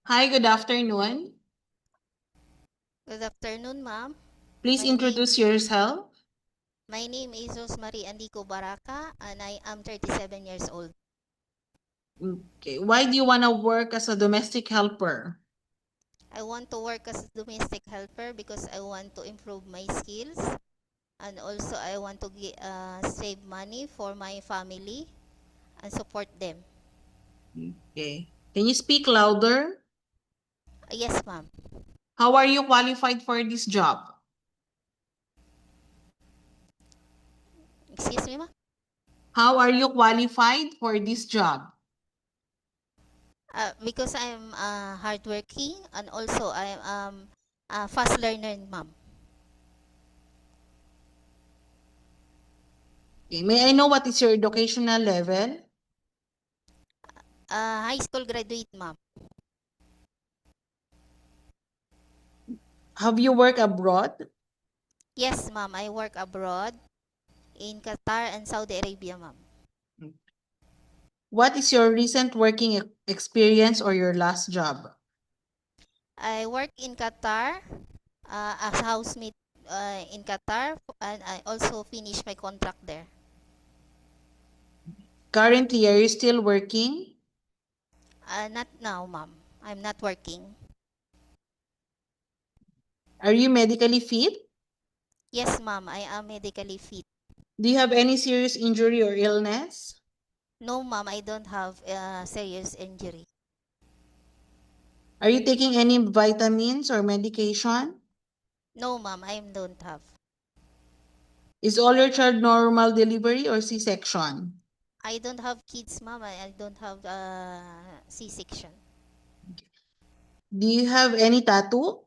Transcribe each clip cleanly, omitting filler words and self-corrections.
Hi, good afternoon. Good afternoon, ma'am. Please My name introduce yourself. my name is Rosemary Andico Baraka and I am 37 years old. Okay. Why do you want to work as a domestic helper? I want to work as a domestic helper because I want to improve my skills and also I want to save money for my family and support them. Okay. Can you speak louder? Yes, ma'am. How are you qualified for this job? Excuse me, ma'am. How are you qualified for this job? Because I'm hardworking and also I'm a fast learner, ma'am. Okay. May I know what is your educational level? High school graduate, ma'am. Have you worked abroad? Yes, ma'am. I work abroad in Qatar and Saudi Arabia, ma'am. What is your recent working experience or your last job? I work in Qatar as housemate in Qatar and I also finished my contract there. Currently, are you still working? Not now, ma'am. I'm not working. Are you medically fit? Yes, ma'am. I am medically fit. Do you have any serious injury or illness? No, ma'am. I don't have serious injury. Are you taking any vitamins or medication? No, ma'am. I don't have. Is all your child normal delivery or C-section? I don't have kids, ma'am. I don't have C-section. Do you have any tattoo?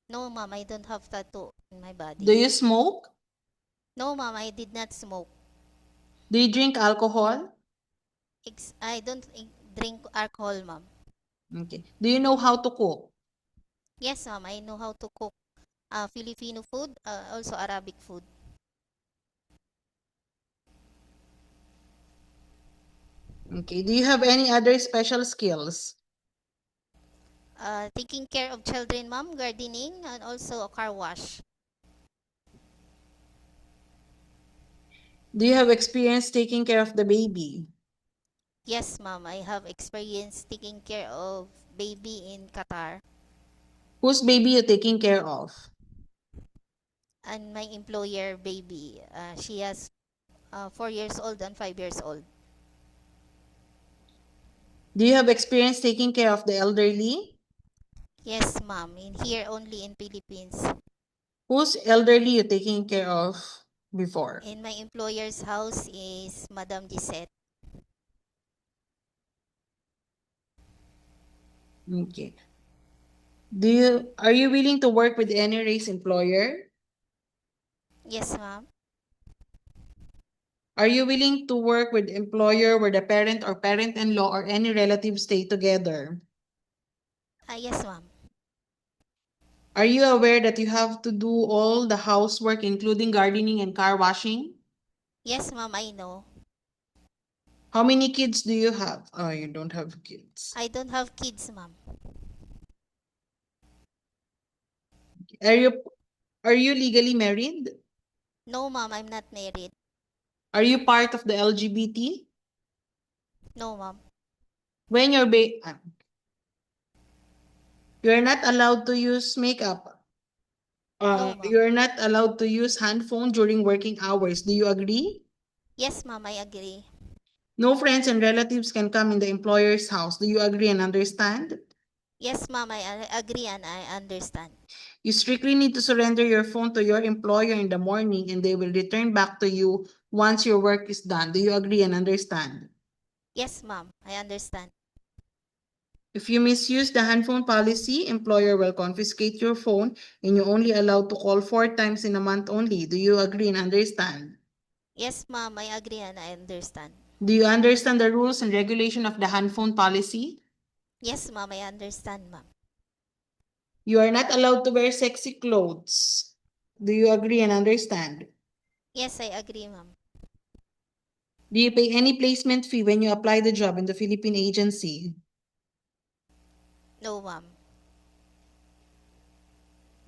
No, ma'am. I don't have tattoo in my Do body. you smoke? No, ma'am. I did not smoke. Do you drink alcohol? I don't drink alcohol, ma'am. Okay. Do you know how to cook? Yes, ma'am. I know how to cook Filipino food, also Arabic food. Okay. Do you have any other special skills? Taking care of children, ma'am, gardening, and also a car wash. Do you have experience taking care of the baby? Yes, ma'am. I have experience taking care of baby in Qatar, Whose baby you taking care of? and my employer baby. She has 4 years old and 5 years old. Do you have experience taking care of the elderly? Yes, ma'am. In here only in Philippines. Whose elderly you taking care of before? In my employer's house is Madam Gisette. Okay. Are you willing to work with any race employer? Yes, ma'am. Are you willing to work with employer where the parent or parent-in-law or any relatives stay together? Yes, ma'am. Are you aware that you have to do all the housework, including gardening and car washing? Yes, ma'am. I know. How many kids do you have? Oh, you don't have kids. I don't have kids, ma'am. Are you are you legally married? No, ma'am. I'm not married. Are you part of the LGBT? No, ma'am. When you're not allowed to use makeup. No, ma'am. You're not allowed to use hand phone during working hours. Do you agree? Yes, ma'am. I agree. No friends and relatives can come in the employer's house. Do you agree and understand? Yes, ma'am. I agree and I understand. You strictly need to surrender your phone to your employer in the morning and they will return back to you once your work is done. Do you agree and understand? Yes, ma'am. I understand. If you misuse the handphone policy, employer will confiscate your phone and you're only allowed to call 4 times in a month only. Do you agree and understand? Yes, ma'am. I agree and I understand. Do you understand the rules and regulation of the handphone policy? Yes, ma'am. I understand, ma'am. You are not allowed to wear sexy clothes. Do you agree and understand? Yes, I agree, ma'am. Do you pay any placement fee when you apply the job in the Philippine agency? No, ma'am.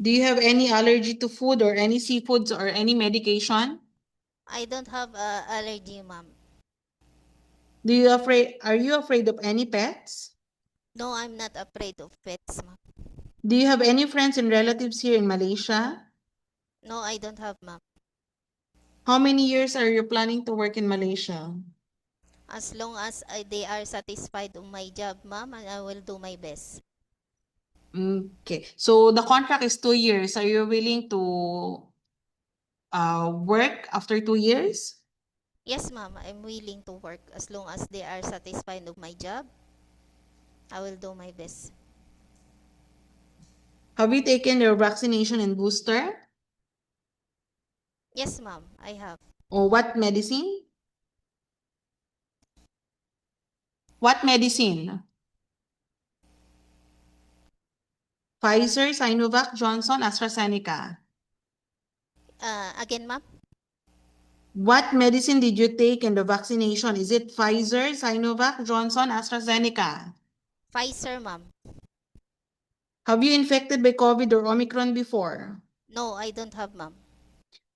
Do you have any allergy to food or any seafoods or any medication? I don't have allergy, ma'am. Are you afraid of any pets? No, I'm not afraid of pets, ma'am. Do you have any friends and relatives here in Malaysia? No, I don't have, ma'am. How many years are you planning to work in Malaysia? As long as they are satisfied of my job, ma'am, and I will do my best. Okay. So the contract is 2 years. Are you willing to work after 2 years? Yes, ma'am, I'm willing to work as long as they are satisfied of my job. I will do my best. Have you taken your vaccination and booster? Yes, ma'am, I have. Or what medicine? What medicine? Pfizer, Sinovac, Johnson, AstraZeneca. Again, ma'am? What medicine did you take in the vaccination? Is it Pfizer, Sinovac, Johnson, AstraZeneca? Pfizer, ma'am. Have you infected by COVID or Omicron before? No, I don't have, ma'am.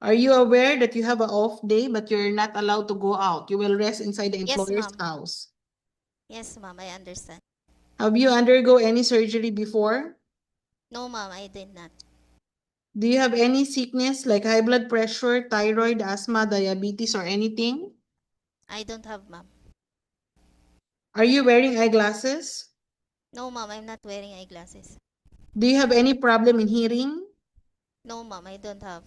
Are you aware that you have an off day but you're not allowed to go out? You will rest inside the Yes, employer's ma'am. house. Yes, ma'am, I understand. Have you undergo any surgery before? No, ma'am, I did not. Do you have any sickness like high blood pressure, thyroid, asthma, diabetes, or anything? I don't have, ma'am. Are you wearing eyeglasses? No, ma'am, I'm not wearing eyeglasses. Do you have any problem in hearing? No, ma'am, I don't have.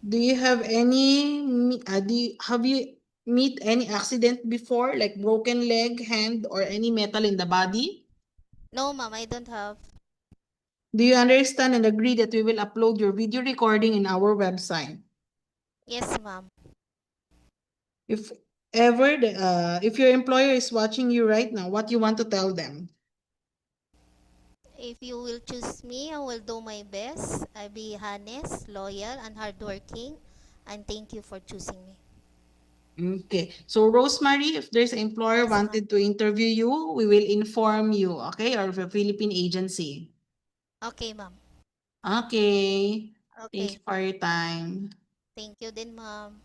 Do you have have you meet any accident before, like broken leg, hand, or any metal in the body? No, ma'am, I don't have. Do you understand and agree that we will upload your video recording in our website? Yes, ma'am. If if your employer is watching you right now, what you want to tell them? If you will choose me, I will do my best. I'll be honest, loyal, and hardworking. And thank you for choosing me. Okay. So Rosemary, if there's an employer Yes, ma'am. wanted to interview you, we will inform you, okay? Or the Philippine agency. Okay, ma'am. Okay. Thank Okay. you for your time. Thank you din, ma'am.